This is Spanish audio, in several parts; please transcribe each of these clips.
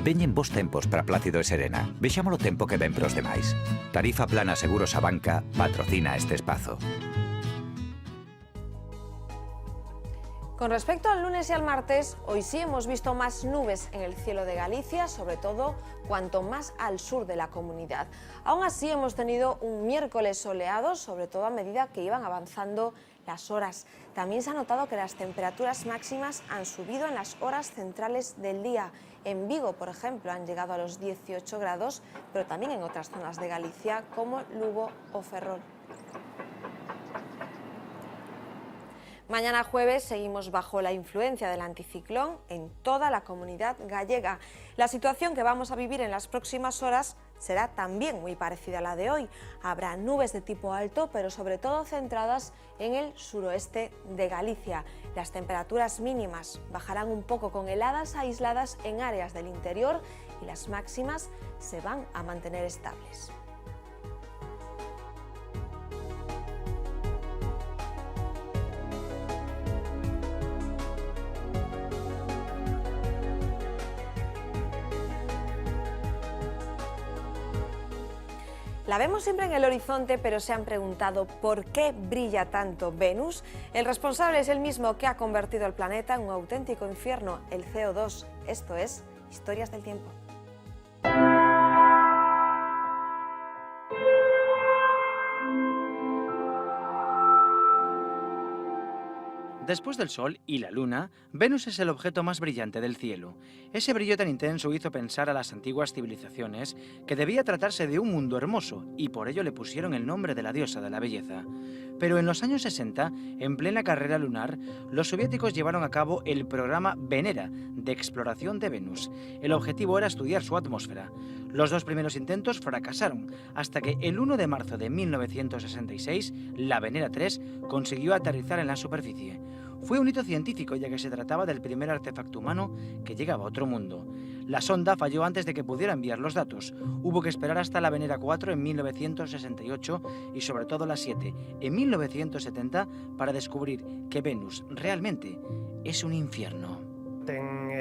Veñen bos tempos para Plácido e Serena. Vexámolo tempo que ven pros demais. Tarifa Plana Seguros a Banca patrocina este espazo. Con respecto al lunes y al martes, hoy sí hemos visto más nubes en el cielo de Galicia, sobre todo cuanto más al sur de la comunidad. Aún así hemos tenido un miércoles soleado, sobre todo a medida que iban avanzando las horas. También se ha notado que las temperaturas máximas han subido en las horas centrales del día. En Vigo, por ejemplo, han llegado a los 18 grados, pero también en otras zonas de Galicia como Lugo o Ferrol. Mañana jueves seguimos bajo la influencia del anticiclón en toda la comunidad gallega. La situación que vamos a vivir en las próximas horas será también muy parecida a la de hoy. Habrá nubes de tipo alto, pero sobre todo centradas en el suroeste de Galicia. Las temperaturas mínimas bajarán un poco con heladas aisladas en áreas del interior y las máximas se van a mantener estables. La vemos siempre en el horizonte, pero se han preguntado ¿por qué brilla tanto Venus? El responsable es el mismo que ha convertido el planeta en un auténtico infierno, el CO2. Esto es Historias del Tiempo. Después del Sol y la Luna, Venus es el objeto más brillante del cielo. Ese brillo tan intenso hizo pensar a las antiguas civilizaciones que debía tratarse de un mundo hermoso, y por ello le pusieron el nombre de la diosa de la belleza. Pero en los años 60, en plena carrera lunar, los soviéticos llevaron a cabo el programa Venera, de exploración de Venus. El objetivo era estudiar su atmósfera. Los dos primeros intentos fracasaron, hasta que el 1 de marzo de 1966, la Venera 3 consiguió aterrizar en la superficie. Fue un hito científico, ya que se trataba del primer artefacto humano que llegaba a otro mundo. La sonda falló antes de que pudiera enviar los datos. Hubo que esperar hasta la Venera 4 en 1968 y sobre todo la 7 en 1970 para descubrir que Venus realmente es un infierno. Ten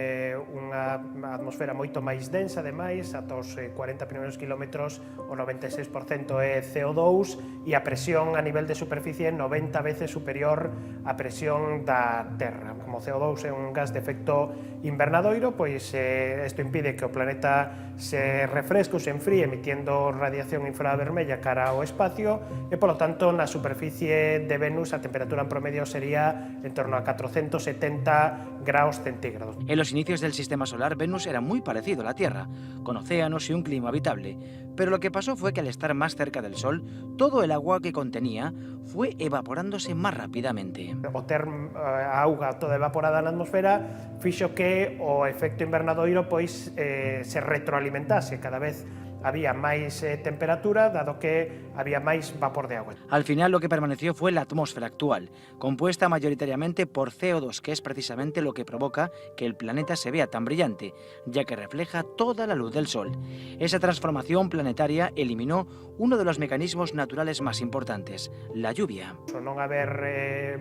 unha atmosfera moito máis densa, ademais, ata os 40 primeiros kilómetros o 96% é CO2 e a presión a nivel de superficie é 90 veces superior á presión da Terra. Como o CO2 é un gas de efecto invernadoiro, pois isto impide que o planeta se refresque ou se enfríe emitiendo radiación infravermella cara ao espacio e, polo tanto, na superficie de Venus a temperatura en promedio sería en torno a 470 graus centígrados. En los inicios del sistema solar, Venus era muy parecido a la Tierra, con océanos y un clima habitable. Pero lo que pasó fue que al estar más cerca del Sol, todo el agua que contenía fue evaporándose más rápidamente. O ter a auga toda evaporada na atmosfera fixo que o efecto invernadoiro pois se retroalimentase, cada vez había máis temperatura, dado que había máis vapor de agua. Al final lo que permaneció fue la atmósfera actual, compuesta mayoritariamente por CO2, que es precisamente lo que provoca que el planeta se vea tan brillante, ya que refleja toda la luz del Sol. Esa transformación planetaria eliminó uno de los mecanismos naturales más importantes, la lluvia. Non haber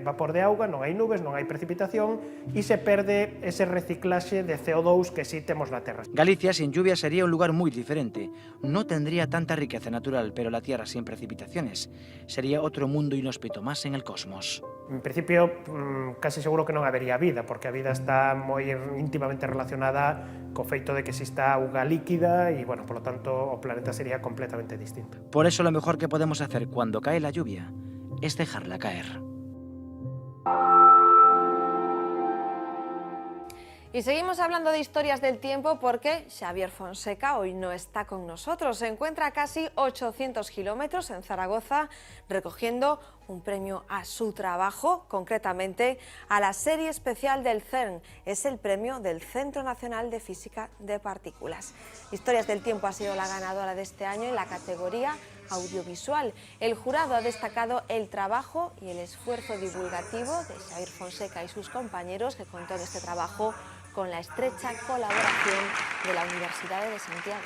vapor de auga, non hai nubes, non hai precipitación e se perde ese reciclaxe de CO2 que sí temos na Terra. Galicia sin lluvia sería un lugar muy diferente. No tendría tanta riqueza natural, pero la Tierra sin precipitaciones sería otro mundo inhóspito más en el cosmos. En principio, casi seguro que non habería vida, porque a vida está moi íntimamente relacionada co feito de que exista auga líquida e, bueno, por lo tanto, o planeta sería completamente distinto. Por eso lo mejor que podemos hacer cuando cae la lluvia es dejarla caer. Y seguimos hablando de historias del tiempo porque Xavier Fonseca hoy no está con nosotros. Se encuentra a casi 800 kilómetros en Zaragoza recogiendo un premio a su trabajo, concretamente a la serie especial del CERN. Es el premio del Centro Nacional de Física de Partículas. Historias del Tiempo ha sido la ganadora de este año en la categoría audiovisual. El jurado ha destacado el trabajo y el esfuerzo divulgativo de Xavier Fonseca y sus compañeros, que contó en este trabajo con la estrecha colaboración de la Universidad de Santiago.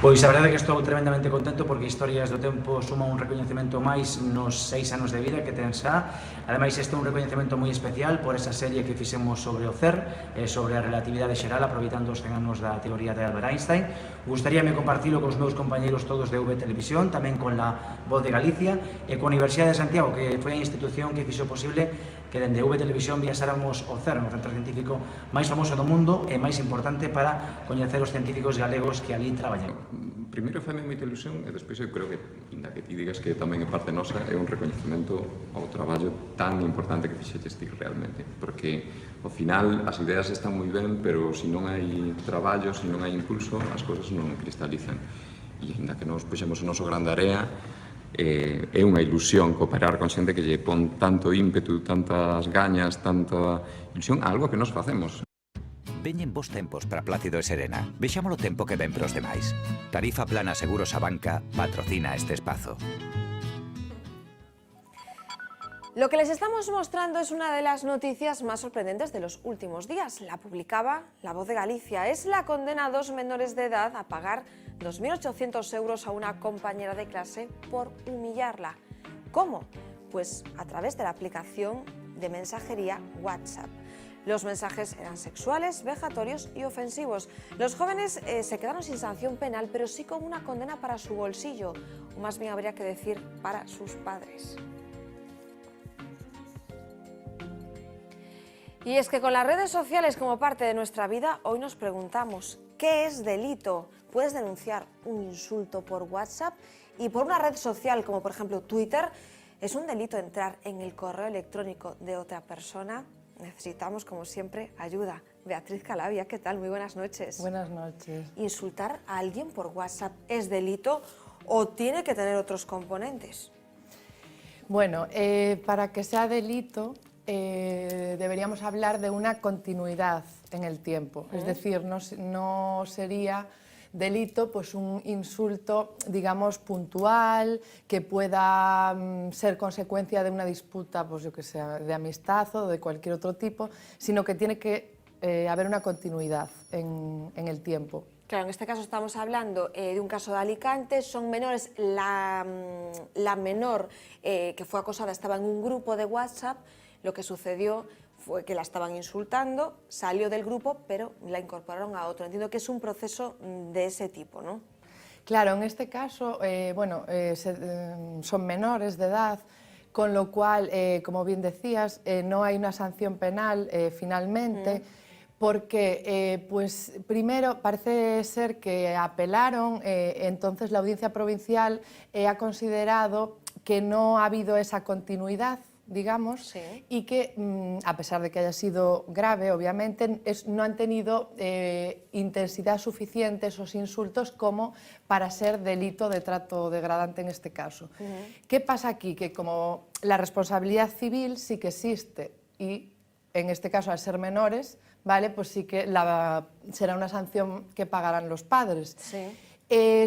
Pois a verdade é que estou tremendamente contento porque Historias do Tempo suma un recoñecemento máis nos 6 anos de vida que ten xa. Ademais, este é un recoñecemento moi especial por esa serie que fixemos sobre o CERN, sobre a relatividade xeral, aproveitando os 100 anos da teoría de Albert Einstein. Gustaríame compartilo cos meus compañeiros todos de V Televisión, tamén con la Voz de Galicia e coa Universidade de Santiago, que foi a institución que fixo posible que dende V Televisión viaxáramos ao CERN, o centro científico máis famoso do mundo e máis importante para coñecer os científicos galegos que ali traballan. Primeiro fai moita ilusión e despois eu creo que, inda que ti digas que tamén é parte nosa, é un recoñecemento ao traballo tan importante que fixeches ti realmente, porque ao final as ideas están moi ben, pero se non hai traballo, se non hai impulso, as cousas non cristalizan. E inda que nos puxemos o noso grande area, é unha ilusión cooperar con xente que lle pon tanto ímpetu, tantas gañas, tanta ilusión a algo que nos facemos. Veñen bons tempos para Plácido e Serena. Vexámolo tempo que ven pros demais. Tarifa Plana Seguros Abanca patrocina este espazo. Lo que les estamos mostrando es una de las noticias más sorprendentes de los últimos días. La publicaba La Voz de Galicia. Es la condena a 2 menores de edad a pagar 2.800 euros a una compañera de clase por humillarla. ¿Cómo? Pues a través de la aplicación de mensajería WhatsApp. Los mensajes eran sexuales, vejatorios y ofensivos. Los jóvenes se quedaron sin sanción penal, pero sí con una condena para su bolsillo, o más bien habría que decir para sus padres. Y es que con las redes sociales como parte de nuestra vida, hoy nos preguntamos, ¿qué es delito? ¿Puedes denunciar un insulto por WhatsApp? Y por una red social como por ejemplo Twitter, ¿es un delito entrar en el correo electrónico de otra persona? Necesitamos, como siempre, ayuda. Beatriz Calavia, ¿qué tal? Muy buenas noches. Buenas noches. ¿Insultar a alguien por WhatsApp es delito o tiene que tener otros componentes? Bueno, para que sea delito deberíamos hablar de una continuidad en el tiempo. Es decir, no sería delito pues un insulto, digamos, puntual, que pueda ser consecuencia de una disputa, pues yo que sé, de amistad o de cualquier otro tipo, sino que tiene que haber una continuidad en el tiempo. Claro, en este caso estamos hablando de un caso de Alicante, son menores, la menor que fue acosada estaba en un grupo de WhatsApp, lo que sucedió fue que la estaban insultando, salió del grupo, pero la incorporaron a otro. Entiendo que es un proceso de ese tipo, ¿no? Claro, en este caso, son menores de edad, con lo cual, como bien decías, no hay una sanción penal finalmente, porque, pues, primero parece ser que apelaron, entonces la Audiencia Provincial ha considerado que no ha habido esa continuidad, digamos, sí, y que, a pesar de que haya sido grave, obviamente, no han tenido intensidad suficiente esos insultos como para ser delito de trato degradante en este caso. ¿Qué pasa aquí? Que como la responsabilidad civil sí que existe y, en este caso, al ser menores, ¿vale? Pues sí que será una sanción que pagarán los padres. Sí.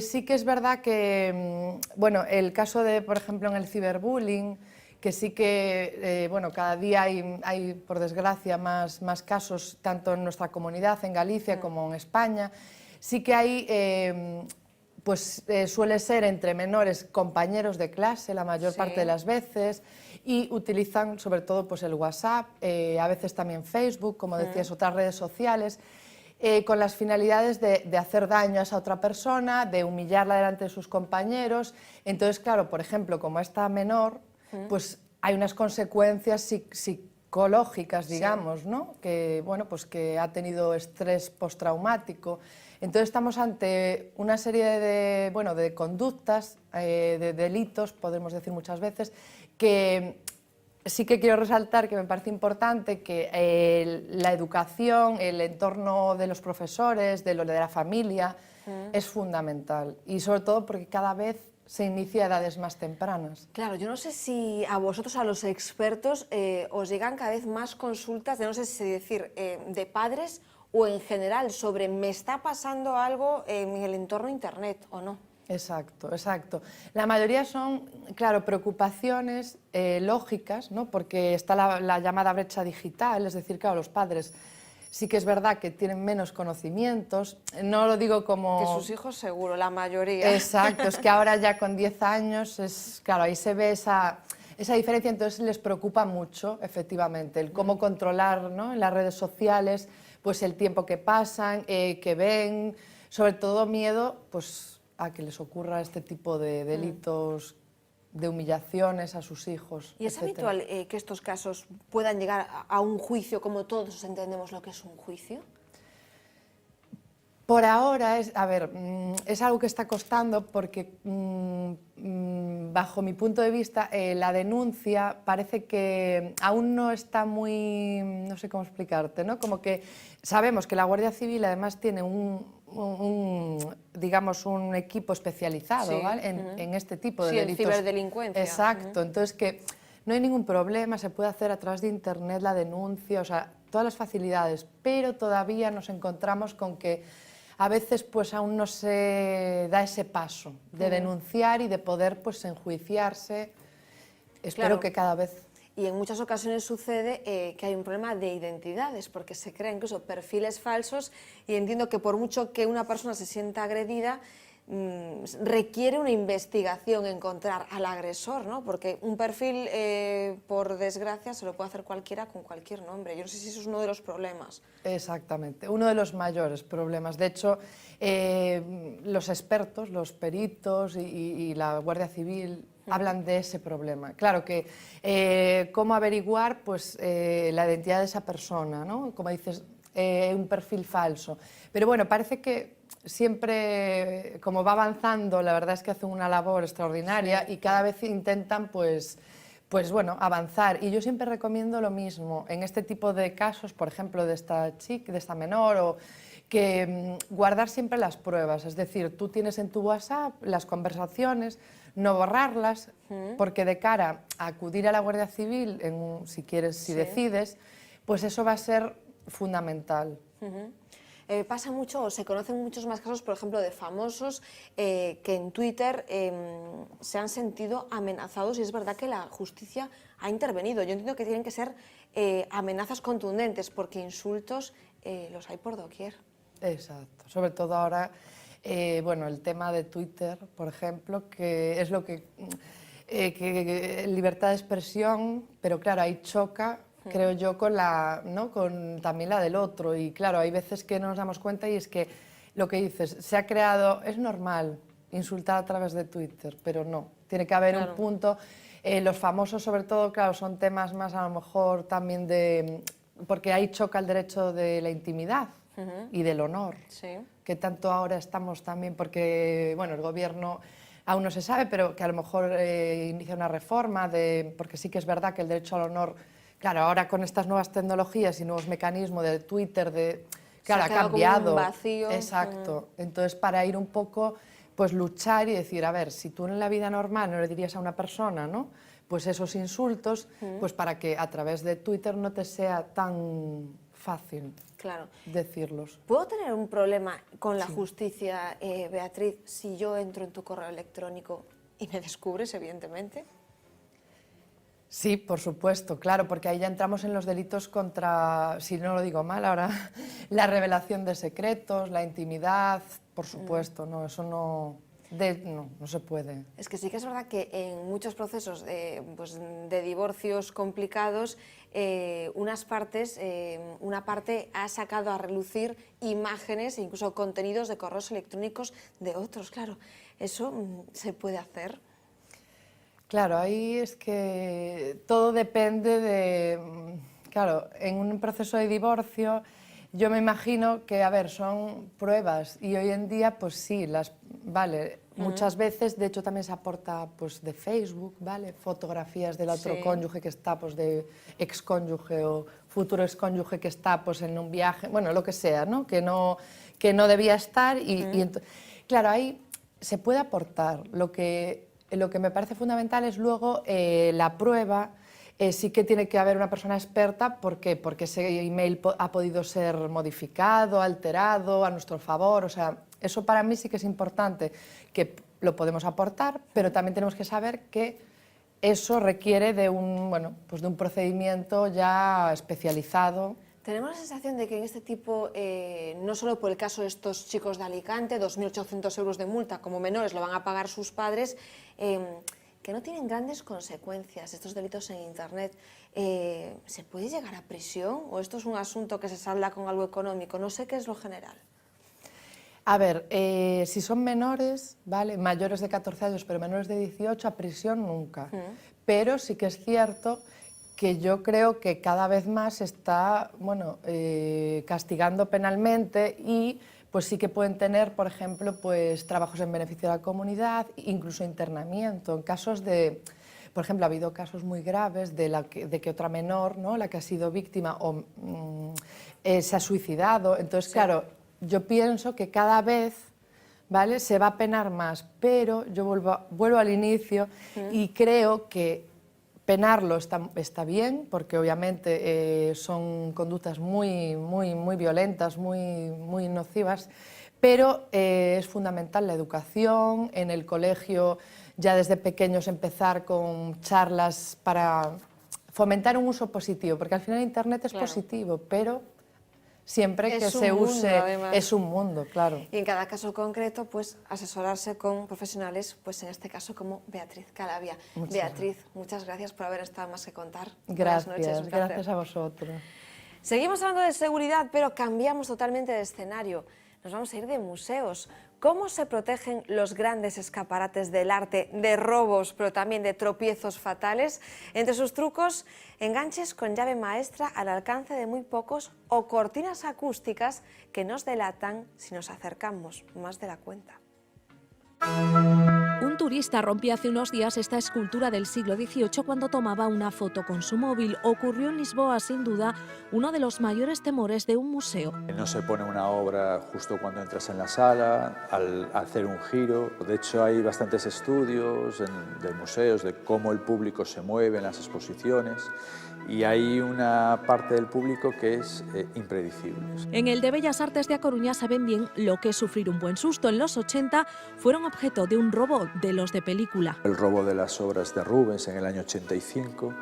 Sí que es verdad que, bueno, el caso de, por ejemplo, en el ciberbullying, que sí que, bueno, cada día hay, por desgracia, más casos, tanto en nuestra comunidad, en Galicia, como en España. Sí que hay, pues suele ser entre menores compañeros de clase, la mayor parte de las veces, y utilizan sobre todo pues el WhatsApp, a veces también Facebook, como decías, otras redes sociales, con las finalidades de hacer daño a esa otra persona, de humillarla delante de sus compañeros. Entonces, claro, por ejemplo, como esta menor, pues hay unas consecuencias psicológicas, digamos, ¿no? Que, bueno, pues que ha tenido estrés postraumático. Entonces estamos ante una serie de conductas, de delitos, podemos decir muchas veces, que sí que quiero resaltar que me parece importante que la educación, el entorno de los profesores, de la familia, es fundamental. Y sobre todo porque cada vez se inicia a edades más tempranas. Claro, yo no sé si a vosotros, a los expertos, os llegan cada vez más consultas de, no sé si decir, de padres o en general sobre me está pasando algo en el entorno internet o no. Exacto, exacto. La mayoría son, claro, preocupaciones lógicas, ¿no? Porque está la llamada brecha digital, es decir, claro, los padres sí que es verdad que tienen menos conocimientos, no lo digo como... Que sus hijos seguro, la mayoría. Exacto, es que ahora ya con 10 años, claro, ahí se ve esa diferencia, entonces les preocupa mucho, efectivamente, el cómo controlar, ¿no?, en las redes sociales, pues el tiempo que pasan, que ven, sobre todo miedo, pues a que les ocurra este tipo de delitos, de humillaciones a sus hijos. ¿Y es etcétera. habitual que estos casos puedan llegar a un juicio, como todos entendemos lo que es un juicio? Por ahora, es algo que está costando porque, bajo mi punto de vista, la denuncia parece que aún no está muy, no sé cómo explicarte, ¿no? Como que sabemos que la Guardia Civil además tiene digamos, un equipo especializado, Sí, ¿vale?, en este tipo de sí, delitos. en ciberdelincuencia. Exacto, entonces que no hay ningún problema, se puede hacer a través de internet la denuncia, o sea, todas las facilidades, pero todavía nos encontramos con que a veces pues aún no se da ese paso de denunciar y de poder pues enjuiciarse. Espero Claro. que cada vez... Y en muchas ocasiones sucede que hay un problema de identidades, porque se crean incluso perfiles falsos, y entiendo que por mucho que una persona se sienta agredida, requiere una investigación encontrar al agresor, ¿no? Porque un perfil, por desgracia, se lo puede hacer cualquiera con cualquier nombre. Yo no sé si eso es uno de los problemas. Exactamente, uno de los mayores problemas. De hecho, los expertos, los peritos y la Guardia Civil hablan de ese problema. Claro que cómo averiguar pues, la identidad de esa persona, ¿no? Como dices, un perfil falso. Pero bueno, parece que siempre, como va avanzando, la verdad es que hacen una labor extraordinaria, y cada vez intentan pues bueno, avanzar. Y yo siempre recomiendo lo mismo en este tipo de casos, por ejemplo, de esta chica, de esta menor, o que guardar siempre las pruebas. Es decir, tú tienes en tu WhatsApp las conversaciones, no borrarlas, porque de cara a acudir a la Guardia Civil, si quieres, si decides, pues eso va a ser fundamental. Pasa mucho, o se conocen muchos más casos, por ejemplo, de famosos que en Twitter se han sentido amenazados, y es verdad que la justicia ha intervenido. Yo entiendo que tienen que ser amenazas contundentes, porque insultos los hay por doquier. Exacto, sobre todo ahora, bueno, el tema de Twitter, por ejemplo, que es lo que libertad de expresión, pero claro, ahí choca, creo yo, con también la del otro, y claro, hay veces que no nos damos cuenta, y es que lo que dices, se ha creado, es normal insultar a través de Twitter, pero no, tiene que haber un punto. Los famosos, sobre todo, claro, son temas más a lo mejor también porque ahí choca el derecho de la intimidad y del honor, que tanto ahora estamos también, porque bueno, el gobierno aún no se sabe, pero que a lo mejor inicia una reforma, porque sí que es verdad que el derecho al honor, claro, ahora con estas nuevas tecnologías y nuevos mecanismos de Twitter, claro, ha cambiado. Como un vacío. Exacto. Entonces, para ir un poco, pues luchar y decir, a ver, si tú en la vida normal no le dirías a una persona, ¿no?, pues esos insultos, pues para que a través de Twitter no te sea tan fácil decirlos. ¿Puedo tener un problema con la justicia, Beatriz, si yo entro en tu correo electrónico y me descubres, evidentemente? Sí, por supuesto, claro, porque ahí ya entramos en los delitos contra, si no lo digo mal ahora, la revelación de secretos, la intimidad, por supuesto, no, eso no se puede. Es que sí que es verdad que en muchos procesos de divorcios complicados, una parte ha sacado a relucir imágenes e incluso contenidos de correos electrónicos de otros. Claro, ¿eso se puede hacer? Claro, ahí es que todo depende de... Claro, en un proceso de divorcio yo me imagino que, a ver, son pruebas, y hoy en día, pues sí, vale, muchas veces, de hecho también se aporta pues de Facebook, ¿vale?, fotografías del otro cónyuge que está, pues de excónyuge o futuro excónyuge que está pues en un viaje, bueno, lo que sea, ¿no?, que no debía estar, claro, ahí se puede aportar. Lo que me parece fundamental es luego la prueba. Sí que tiene que haber una persona experta. ¿Por qué? Porque ese email ha podido ser modificado, alterado a nuestro favor. O sea, eso para mí sí que es importante, que lo podemos aportar, pero también tenemos que saber que eso requiere de un procedimiento ya especializado. Tenemos la sensación de que en este tipo, no solo por el caso de estos chicos de Alicante, 2.800 euros de multa como menores lo van a pagar sus padres, que no tienen grandes consecuencias estos delitos en Internet. ¿Se puede llegar a prisión o esto es un asunto que se salda con algo económico? No sé qué es lo general. A ver, si son menores, ¿vale? Mayores de 14 años, pero menores de 18, a prisión nunca. Pero sí que es cierto que yo creo que cada vez más se está castigando penalmente y pues sí que pueden tener, por ejemplo, pues trabajos en beneficio de la comunidad, incluso internamiento. En casos de, por ejemplo, ha habido casos muy graves de que otra menor, ¿no?, la que ha sido víctima se ha suicidado. Entonces, claro, yo pienso que cada vez, ¿vale?, se va a penar más, pero yo vuelvo al inicio y creo que penarlo está bien, porque obviamente son conductas muy violentas, muy nocivas, pero es fundamental la educación, en el colegio ya desde pequeños empezar con charlas para fomentar un uso positivo, porque al final Internet es positivo, pero siempre que se use es un mundo, claro. Y en cada caso concreto, pues asesorarse con profesionales, pues en este caso como Beatriz Calavia. Beatriz, muchas gracias por haber estado Más que Contar. Gracias, Buenas noches, un placer. gracias a vosotros. Seguimos hablando de seguridad, pero cambiamos totalmente de escenario. Nos vamos a ir de museos. ¿Cómo se protegen los grandes escaparates del arte de robos, pero también de tropiezos fatales? Entre sus trucos, enganches con llave maestra al alcance de muy pocos o cortinas acústicas que nos delatan si nos acercamos más de la cuenta. Un turista rompió hace unos días esta escultura del siglo XVIII cuando tomaba una foto con su móvil. Ocurrió en Lisboa, sin duda, uno de los mayores temores de un museo. No se pone una obra justo cuando entras en la sala, al hacer un giro. De hecho, hay bastantes estudios de museos de cómo el público se mueve en las exposiciones y hay una parte del público que es impredecible. En el de Bellas Artes de A Coruña saben bien lo que es sufrir un buen susto. En los 80 fueron objeto de un robo de los de película. El robo de las obras de Rubens en el año 85,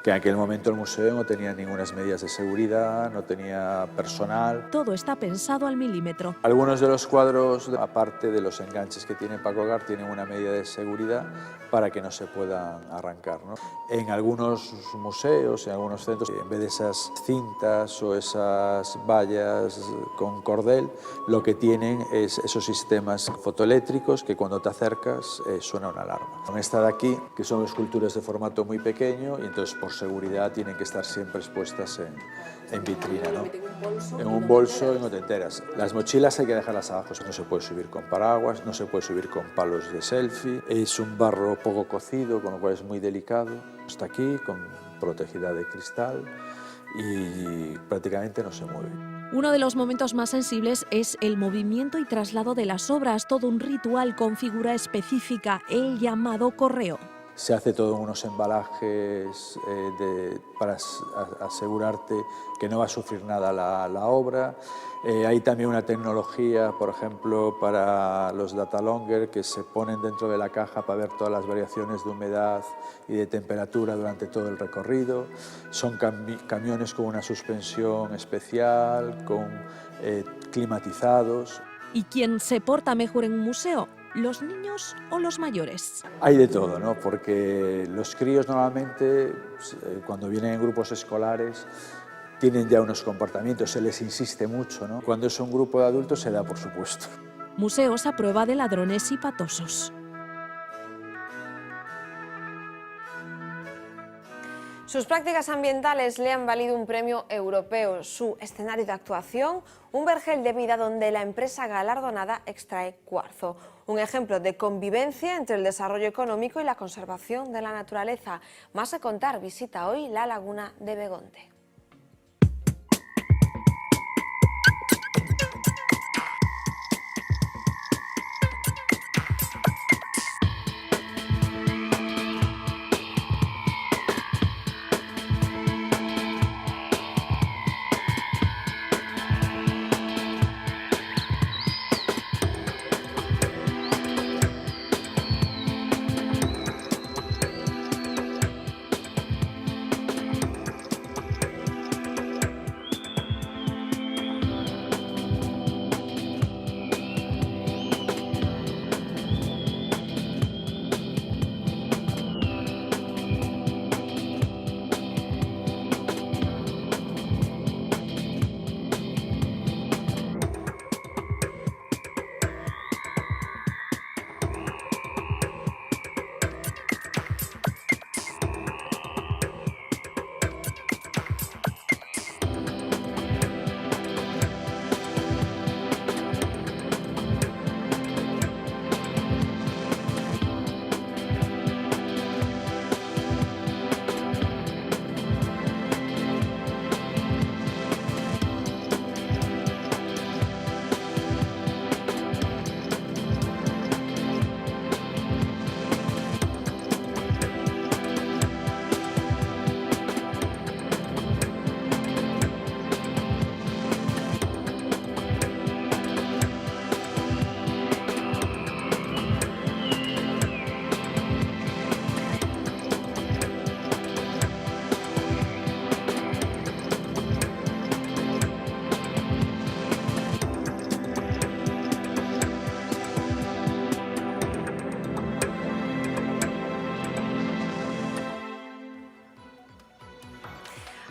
que en aquel momento el museo no tenía ninguna medidas de seguridad, no tenía personal. Todo está pensado al milímetro. Algunos de los cuadros, aparte de los enganches que tiene Paco Gart, tienen una medida de seguridad para que no se puedan arrancar, ¿no? En algunos museos, en algunos centros, en vez de esas cintas o esas vallas con cordel, lo que tienen es esos sistemas fotoeléctricos que cuando te acercas suena una alarma. Con esta de aquí, que son esculturas de formato muy pequeño y entonces por seguridad tienen que estar siempre expuestas en vitrina, ¿no? En un bolso y no te enteras. Las mochilas hay que dejarlas abajo, no se puede subir con paraguas, no se puede subir con palos de selfie, es un barro poco cocido, con lo cual es muy delicado. Está aquí, con protegida de cristal y prácticamente no se mueve. Uno de los momentos más sensibles es el movimiento y traslado de las obras, todo un ritual con figura específica, el llamado correo. Se hace todo en unos embalajes para asegurarte que no va a sufrir nada la obra. Hay también una tecnología, por ejemplo, para los data longer que se ponen dentro de la caja para ver todas las variaciones de humedad y de temperatura durante todo el recorrido. Son camiones con una suspensión especial, climatizados. ¿Y quién se porta mejor en un museo? ¿Los niños o los mayores? Hay de todo, ¿no? Porque los críos normalmente, cuando vienen en grupos escolares, tienen ya unos comportamientos, se les insiste mucho, ¿no? Cuando es un grupo de adultos se da, por supuesto. Museos a prueba de ladrones y patosos. Sus prácticas ambientales le han valido un premio europeo. Su escenario de actuación, un vergel de vida donde la empresa galardonada extrae cuarzo. Un ejemplo de convivencia entre el desarrollo económico y la conservación de la naturaleza. Más a contar, visita hoy la laguna de Begonte.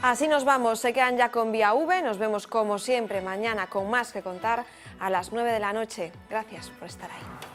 Así nos vamos, se quedan ya con Vía V, nos vemos como siempre mañana con más que contar a las 9 de la noche. Gracias por estar ahí.